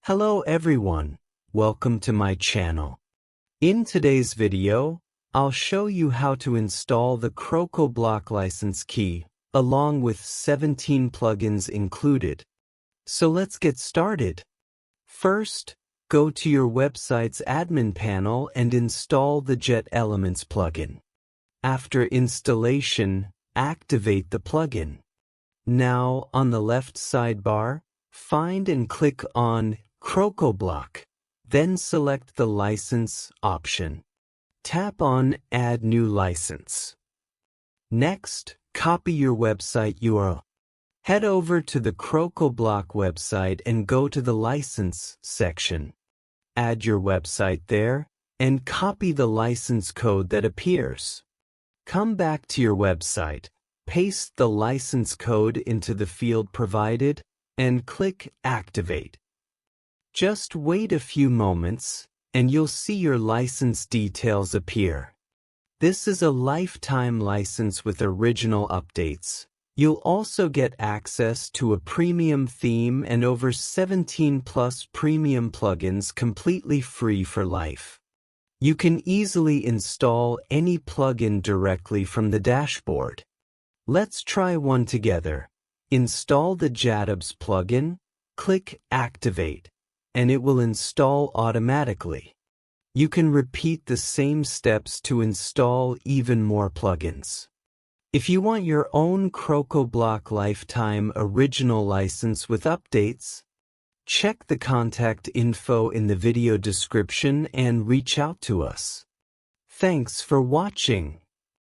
Hello everyone, welcome to my channel. In today's video, I'll show you how to install the Crocoblock license key, along with 17 plugins included. So let's get started. First, go to your website's admin panel and install the Jet Elements plugin. After installation, activate the plugin. Now, on the left sidebar, find and click on Crocoblock, then select the license option. Tap on Add New License. Next, copy your website URL. Head over to the Crocoblock website and go to the License section. Add your website there and copy the license code that appears. Come back to your website, paste the license code into the field provided, and click Activate. Just wait a few moments, and you'll see your license details appear. This is a lifetime license with original updates. You'll also get access to a premium theme and over 17 plus premium plugins completely free for life. You can easily install any plugin directly from the dashboard. Let's try one together. Install the JATABS plugin, click Activate, and it will install automatically. You can repeat the same steps to install even more plugins. If you want your own Crocoblock lifetime original license with updates, check the contact info in the video description and reach out to us. Thanks for watching.